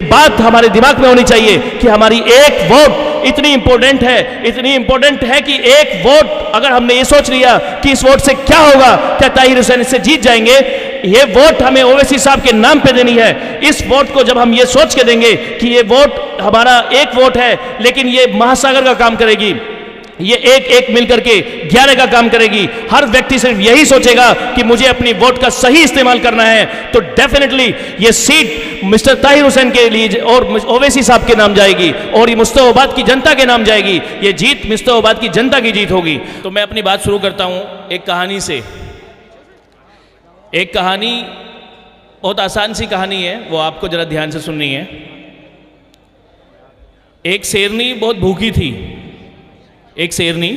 बात हमारे दिमाग में होनी चाहिए कि हमारी एक वोट इतनी इंपॉर्टेंट है कि एक वोट अगर हमने ये सोच लिया कि इस वोट से क्या होगा, क्या ताहिर हुसैन इससे जीत जाएंगे, ये वोट हमें ओवैसी साहब के नाम पे देनी है। इस वोट को जब हम ये सोच के देंगे कि ये वोट हमारा एक वोट है लेकिन ये महासागर का काम करेगी, ये एक एक मिलकर के 11 का काम करेगी, हर व्यक्ति सिर्फ यही सोचेगा कि मुझे अपनी वोट का सही इस्तेमाल करना है, तो डेफिनेटली ये सीट मिस्टर ताहिर हुसैन के लिए और ओवैसी साहब के नाम जाएगी और ये मुस्तफाबाद की जनता के नाम जाएगी। ये जीत मुस्तफाबाद की जनता की जीत होगी। तो मैं अपनी बात शुरू करता हूं एक कहानी से। एक कहानी बहुत आसान सी कहानी है, वो आपको जरा ध्यान से सुननी है। एक शेरनी बहुत भूखी थी। एक शेरनी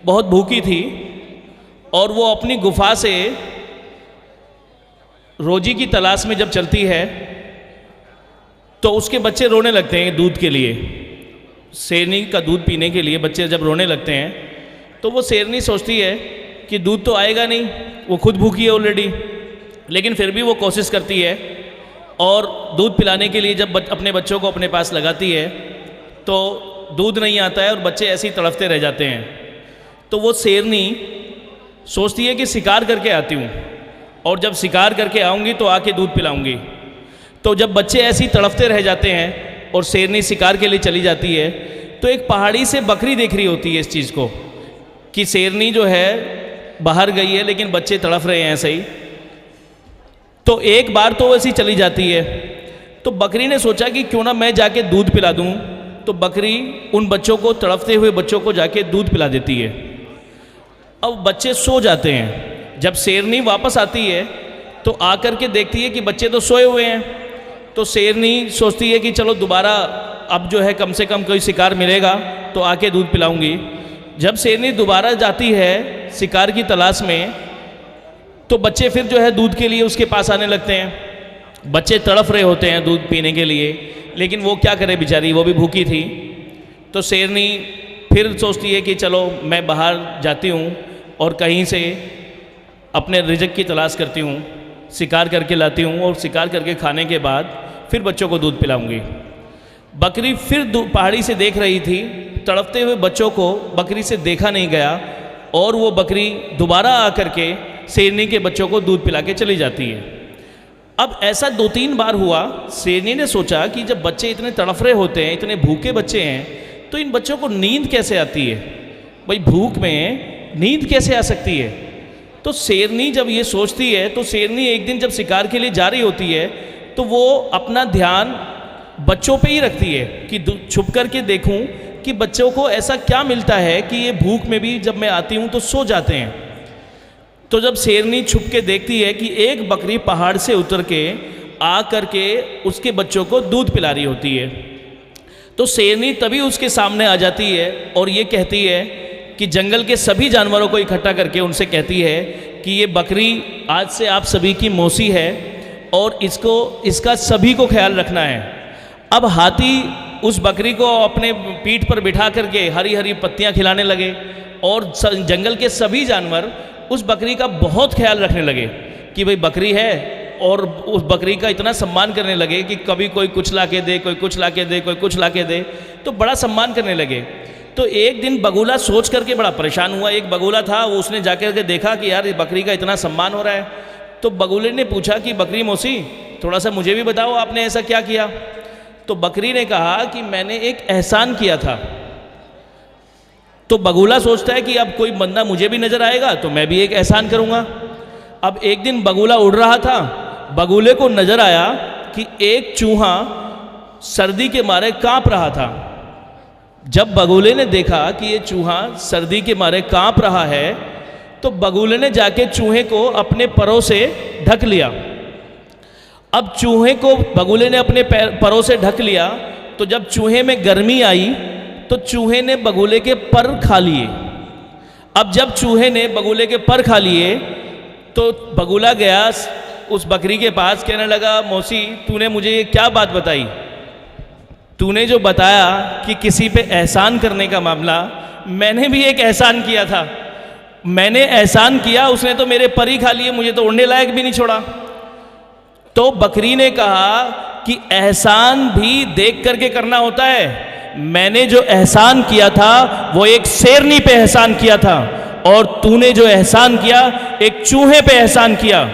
बहुत भूखी थी और वो अपनी गुफा से रोजी की तलाश में जब चलती है तो उसके बच्चे रोने लगते हैं दूध के लिए। शेरनी का दूध पीने के लिए बच्चे जब रोने लगते हैं तो वो शेरनी सोचती है कि दूध तो आएगा नहीं, वो खुद भूखी है ऑलरेडी, लेकिन फिर भी वो कोशिश करती है और दूध पिलाने के लिए जब अपने बच्चों को अपने पास लगाती है तो दूध नहीं आता है और बच्चे ऐसे ही तड़फते रह जाते हैं। तो वो शेरनी सोचती है कि शिकार करके आती हूँ और जब शिकार करके आऊँगी तो आके दूध पिलाऊँगी। तो जब बच्चे ऐसे ही तड़फते रह जाते हैं और शेरनी शिकार के लिए चली जाती है तो एक पहाड़ी से बकरी देख रही होती है इस चीज़ को कि शेरनी जो है बाहर गई है लेकिन बच्चे तड़फ रहे हैं ऐसे ही। तो एक बार तो ऐसी चली जाती है तो बकरी ने सोचा कि क्यों ना मैं जाके दूध पिला दूँ। तो बकरी उन बच्चों को, तड़फते हुए बच्चों को जाके दूध पिला देती है। अब बच्चे सो जाते हैं। जब शेरनी वापस आती है तो आकर के देखती है कि बच्चे तो सोए हुए हैं। तो शेरनी सोचती है कि चलो दोबारा अब जो है कम से कम कोई शिकार मिलेगा तो आके दूध पिलाऊंगी। जब शेरनी दोबारा जाती है शिकार की तलाश में तो बच्चे फिर जो है दूध के लिए उसके पास आने लगते हैं। बच्चे तड़फ रहे होते हैं दूध पीने के लिए, लेकिन वो क्या करे बेचारी, वो भी भूखी थी। तो शेरनी फिर सोचती है कि चलो मैं बाहर जाती हूँ और कहीं से अपने रिज़्क़ की तलाश करती हूँ, शिकार करके लाती हूँ और शिकार करके खाने के बाद फिर बच्चों को दूध पिलाऊंगी। बकरी फिर पहाड़ी से देख रही थी, तड़पते हुए बच्चों को बकरी से देखा नहीं गया और वो बकरी दोबारा आकर के शेरनी के बच्चों को दूध पिला के चली जाती है। अब ऐसा 2-3 बार हुआ। शेरनी ने सोचा कि जब बच्चे इतने तड़फ रहे होते हैं, इतने भूखे बच्चे हैं, तो इन बच्चों को नींद कैसे आती है? भाई भूख में नींद कैसे आ सकती है? तो शेरनी जब ये सोचती है तो शेरनी एक दिन जब शिकार के लिए जा रही होती है तो वो अपना ध्यान बच्चों पे ही रखती है कि छुप कर के देखूं कि बच्चों को ऐसा क्या मिलता है कि ये भूख में भी जब मैं आती हूँ तो सो जाते हैं। तो जब शेरनी छुप के देखती है कि एक बकरी पहाड़ से उतर के आ करके उसके बच्चों को दूध पिला रही होती है, तो शेरनी तभी उसके सामने आ जाती है और ये कहती है कि जंगल के सभी जानवरों को इकट्ठा करके उनसे कहती है कि ये बकरी आज से आप सभी की मौसी है और इसका सभी को ख्याल रखना है। अब हाथी उस बकरी को अपने पीठ पर बिठा करके हरी हरी पत्तियाँ खिलाने लगे और जंगल के सभी जानवर उस बकरी का बहुत ख्याल रखने लगे कि भाई बकरी है, और उस बकरी का इतना सम्मान करने लगे कि कभी कोई कुछ ला के दे, कोई कुछ ला के दे, कोई कुछ ला के दे, तो बड़ा सम्मान करने लगे। तो एक दिन बगुला सोच करके बड़ा परेशान हुआ। एक बगुला था, वो उसने जाकर के देखा कि यार ये बकरी का इतना सम्मान हो रहा है। तो बगुले ने पूछा कि बकरी मौसी थोड़ा सा मुझे भी बताओ आपने ऐसा क्या किया? तो बकरी ने कहा कि मैंने एक एहसान किया था। तो बगुला सोचता है कि अब कोई बंदा मुझे भी नजर आएगा तो मैं भी एक एहसान करूंगा। अब एक दिन बगुला उड़ रहा था, बगुले को नजर आया कि एक चूहा सर्दी के मारे कांप रहा था। जब बगुले ने देखा कि ये चूहा सर्दी के मारे कांप रहा है तो बगुले ने जाके चूहे को अपने परों से ढक लिया। अब चूहे को बगुले ने अपने परों से ढक लिया तो जब चूहे में गर्मी आई तो चूहे ने बगुले के पर खा लिए। अब जब चूहे ने बगुले के पर खा लिए तो बगुला गया उस बकरी के पास, कहने लगा मौसी तूने मुझे ये क्या बात बताई? तूने जो बताया कि किसी पे एहसान करने का मामला, मैंने भी एक एहसान किया था। मैंने एहसान किया, उसने तो मेरे पर ही खा लिए, मुझे तो उड़ने लायक भी नहीं छोड़ा। तो बकरी ने कहा कि एहसान भी देख करके करना होता है। मैंने जो एहसान किया था वो एक शेरनी पे एहसान किया था, और तूने जो एहसान किया एक चूहे पे एहसान किया।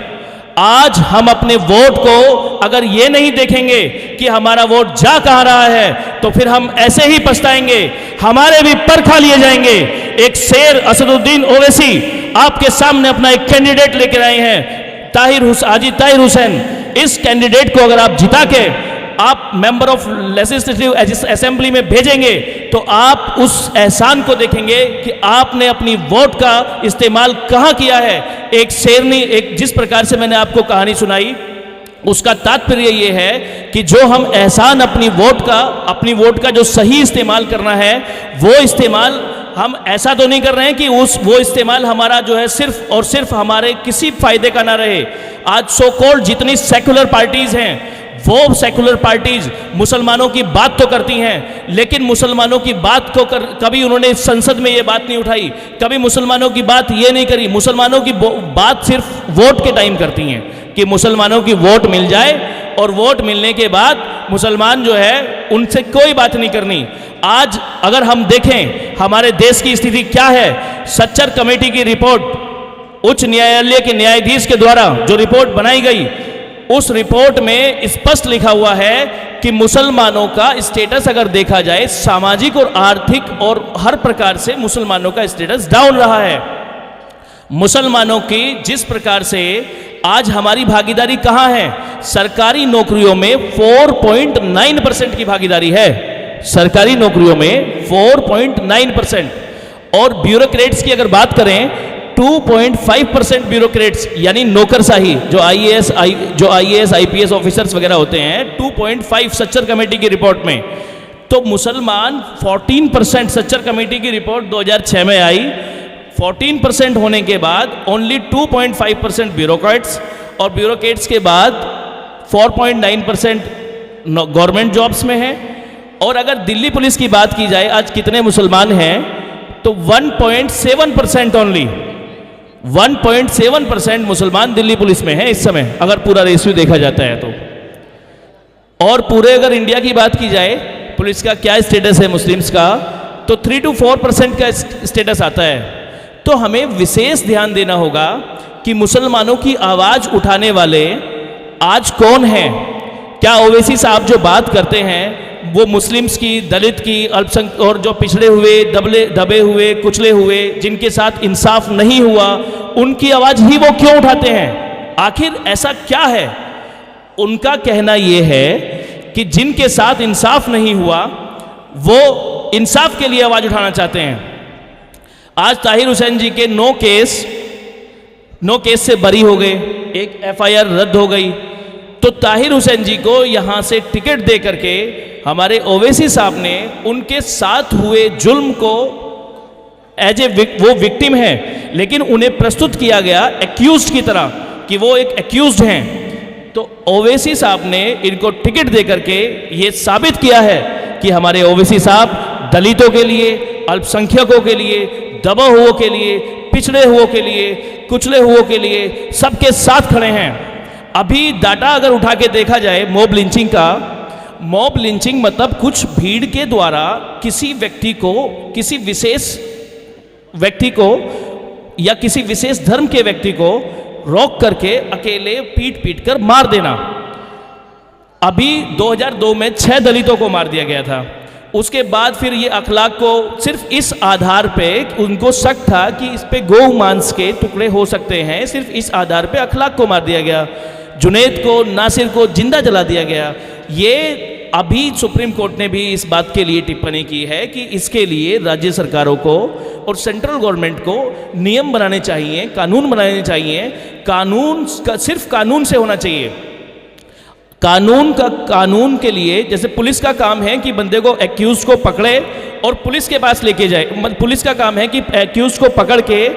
आज हम अपने वोट को अगर ये नहीं देखेंगे कि हमारा वोट जा कहाँ रहा है, तो फिर हम ऐसे ही पछताएंगे, हमारे भी पर खा लिए जाएंगे। एक शेर असदुद्दीन ओवैसी आपके सामने अपना एक कैंडिडेट लेकर आए हैं, हाजी ताहिर हुसैन। इस कैंडिडेट को अगर आप जिता के आप मेंबर ऑफ लेजिस्लेटिव असेंबली में भेजेंगे, तो आप उस एहसान को देखेंगे कि आपने अपनी वोट का इस्तेमाल कहाँ किया है। एक शेरनी, एक जिस प्रकार से मैंने आपको कहानी सुनाई, उसका तात्पर्य ये है कि जो हम एहसान अपनी वोट का जो सही इस्तेमाल करना है, वो इस्तेमाल हम ऐसा तो नहीं कर रहे हैं कि वो इस्तेमाल हमारा जो है सिर्फ और सिर्फ हमारे किसी फायदे का ना रहे। आज सो कॉल्ड जितनी सेकुलर पार्टीज हैं, वो सेकुलर पार्टीज मुसलमानों की बात तो करती हैं, लेकिन मुसलमानों की बात को कभी उन्होंने संसद में ये बात नहीं उठाई, कभी मुसलमानों की बात ये नहीं करी। मुसलमानों की बात सिर्फ वोट के टाइम करती हैं कि मुसलमानों की वोट मिल जाए, और वोट मिलने के बाद मुसलमान जो है उनसे कोई बात नहीं करनी। आज अगर हम देखें हमारे देश की स्थिति क्या है, सच्चर कमेटी की रिपोर्ट, उच्च न्यायालय के न्यायाधीश के द्वारा जो रिपोर्ट बनाई गई, उस रिपोर्ट में स्पष्ट लिखा हुआ है कि मुसलमानों का स्टेटस अगर देखा जाए, सामाजिक और आर्थिक और हर प्रकार से मुसलमानों का स्टेटस डाउन रहा है। मुसलमानों की जिस प्रकार से आज हमारी भागीदारी कहाँ है, सरकारी नौकरियों में 4.9% की भागीदारी है, सरकारी नौकरियों में 4.9%। और ब्यूरोक्रेट्स की अगर बात करें, 2.5% ब्यूरोक्रेट्स यानी नौकरशाही, जो आईएएस आईपीएस ऑफिसर्स वगैरह होते हैं, 2.5 सच्चर कमेटी की रिपोर्ट में। तो मुसलमान 14%, सच्चर कमेटी की रिपोर्ट 2006 में आई, 14% होने के बाद ओनली 2.5% ब्यूरोक्रेट्स, और ब्यूरोक्रेट्स के बाद 4.9% गवर्नमेंट जॉब्स में है। और अगर दिल्ली पुलिस की बात की जाए, आज कितने मुसलमान हैं, तो 1.7% ओनली, 1.7% मुसलमान दिल्ली पुलिस में है इस समय, अगर पूरा रेशियो देखा जाता है तो। और पूरे अगर इंडिया की बात की जाए, पुलिस का क्या स्टेटस है मुस्लिम्स का, तो 3 to 4% का स्टेटस आता है। तो हमें विशेष ध्यान देना होगा कि मुसलमानों की आवाज़ उठाने वाले आज कौन हैं। क्या ओवैसी साहब जो बात करते हैं वो मुस्लिम्स की, दलित की, अल्पसंख्यक और जो पिछड़े हुए, दबे हुए, कुचले हुए, जिनके साथ इंसाफ नहीं हुआ, उनकी आवाज़ ही वो क्यों उठाते हैं? आखिर ऐसा क्या है? उनका कहना ये है कि जिनके साथ इंसाफ नहीं हुआ वो इंसाफ के लिए आवाज़ उठाना चाहते हैं। आज ताहिर हुसैन जी के 9 केस से बरी हो गए, एक एफआईआर रद्द हो गई। तो ताहिर हुसैन जी को यहाँ से टिकट दे करके हमारे ओवैसी साहब ने उनके साथ हुए जुल्म को वो विक्टिम है, लेकिन उन्हें प्रस्तुत किया गया एक्यूज्ड की तरह कि वो एक एक्यूज्ड हैं। तो ओवैसी साहब ने इनको टिकट दे करके ये साबित किया है कि हमारे ओवैसी साहब दलितों के लिए, अल्पसंख्यकों के लिए, दबे हुओं के लिए, पिछड़े हुओं के लिए, कुचले हुओं के लिए सबके साथ खड़े हैं। अभी डाटा अगर उठा के देखा जाए मॉब लिंचिंग का, मॉब लिंचिंग मतलब कुछ भीड़ के द्वारा किसी व्यक्ति को, किसी विशेष व्यक्ति को या किसी विशेष धर्म के व्यक्ति को रोक करके अकेले पीट कर मार देना। अभी 2002 में 6 दलितों को मार दिया गया था। उसके बाद फिर ये अखलाक को सिर्फ इस आधार पे, उनको शक था कि इस पे गौ मांस के टुकड़े हो सकते हैं, सिर्फ इस आधार पे अखलाक को मार दिया गया। जुनैद को, नासिर को जिंदा जला दिया गया। ये अभी सुप्रीम कोर्ट ने भी इस बात के लिए टिप्पणी की है कि इसके लिए राज्य सरकारों को और सेंट्रल गवर्नमेंट को नियम बनाने चाहिए, कानून बनाने चाहिए। कानून का सिर्फ कानून से होना चाहिए। कानून के लिए, जैसे पुलिस का काम है कि बंदे को, एक्यूज को पकड़े और पुलिस के पास लेके जाए। पुलिस का काम है कि एक्यूज को पकड़ के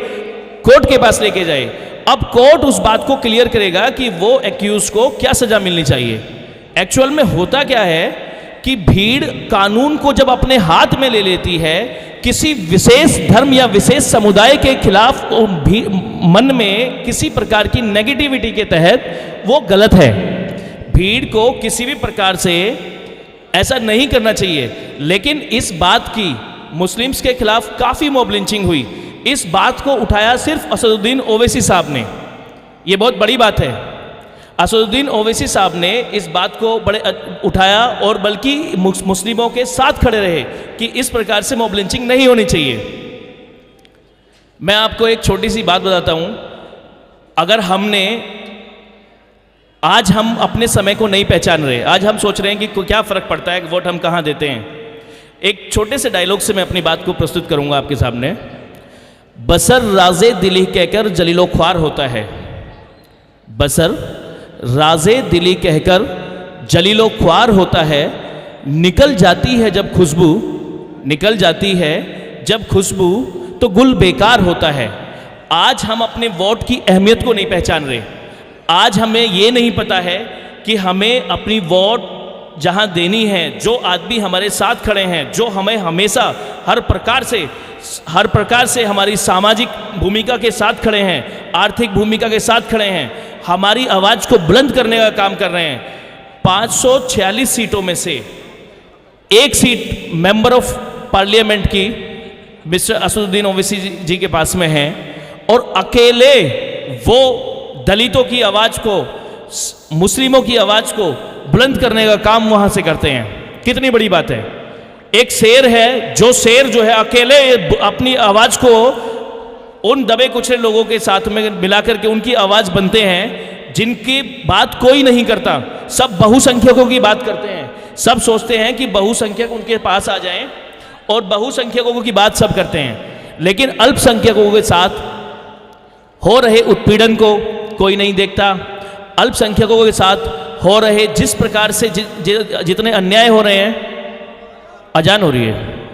कोर्ट के पास लेके जाए। अब कोर्ट उस बात को क्लियर करेगा कि वो एक्यूज को क्या सजा मिलनी चाहिए। एक्चुअल में होता क्या है कि भीड़ कानून को जब अपने हाथ में ले लेती है, किसी विशेष धर्म या विशेष समुदाय के खिलाफ मन में किसी प्रकार की नेगेटिविटी के तहत, वो गलत है। भीड़ को किसी भी प्रकार से ऐसा नहीं करना चाहिए। लेकिन इस बात की मुस्लिम्स के खिलाफ काफ़ी मॉब लिंचिंग हुई। इस बात को उठाया सिर्फ असदुद्दीन ओवैसी साहब ने। ये बहुत बड़ी बात है। असदुद्दीन ओवैसी साहब ने इस बात को बड़े उठाया और बल्कि मुस्लिमों के साथ खड़े रहे कि इस प्रकार से मॉब लिंचिंग नहीं होनी चाहिए। मैं आपको एक छोटी सी बात बताता हूँ। अगर आज हम अपने समय को नहीं पहचान रहे, आज हम सोच रहे हैं कि क्या फ़र्क पड़ता है कि वोट हम कहाँ देते हैं। एक छोटे से डायलॉग से मैं अपनी बात को प्रस्तुत करूँगा आपके सामने। बसर राजे दिली कहकर जलीलो ख्वार होता है, बसर राजे दिली कहकर जलीलो ख्वार होता है, निकल जाती है जब खुशबू, निकल जाती है जब खुशबू तो गुल बेकार होता है। आज हम अपने वोट की अहमियत को नहीं पहचान रहे। आज हमें ये नहीं पता है कि हमें अपनी वोट जहाँ देनी है, जो आदमी हमारे साथ खड़े हैं, जो हमें हमेशा हर प्रकार से हमारी सामाजिक भूमिका के साथ खड़े हैं, आर्थिक भूमिका के साथ खड़े हैं, हमारी आवाज़ को बुलंद करने का काम कर रहे हैं। 546 सीटों में से एक सीट मेंबर ऑफ पार्लियामेंट की मिस्टर असदुद्दीन ओवैसी जी के पास में है और अकेले वो दलितों की आवाज़ को, मुस्लिमों की आवाज़ को बुलंद करने का काम वहाँ से करते हैं। कितनी बड़ी बात है। एक शेर है, जो शेर जो है अकेले अपनी आवाज़ को उन दबे कुचले लोगों के साथ में मिलाकर के उनकी आवाज़ बनते हैं जिनकी बात कोई नहीं करता। सब बहुसंख्यकों की बात करते हैं। सब सोचते हैं कि बहुसंख्यक उनके पास आ जाएं और बहुसंख्यकों की बात सब करते हैं, लेकिन अल्पसंख्यकों के साथ हो रहे उत्पीड़न को कोई नहीं देखता। अल्पसंख्यकों के साथ हो रहे जिस प्रकार से जितने अन्याय हो रहे हैं। अजान हो रही है।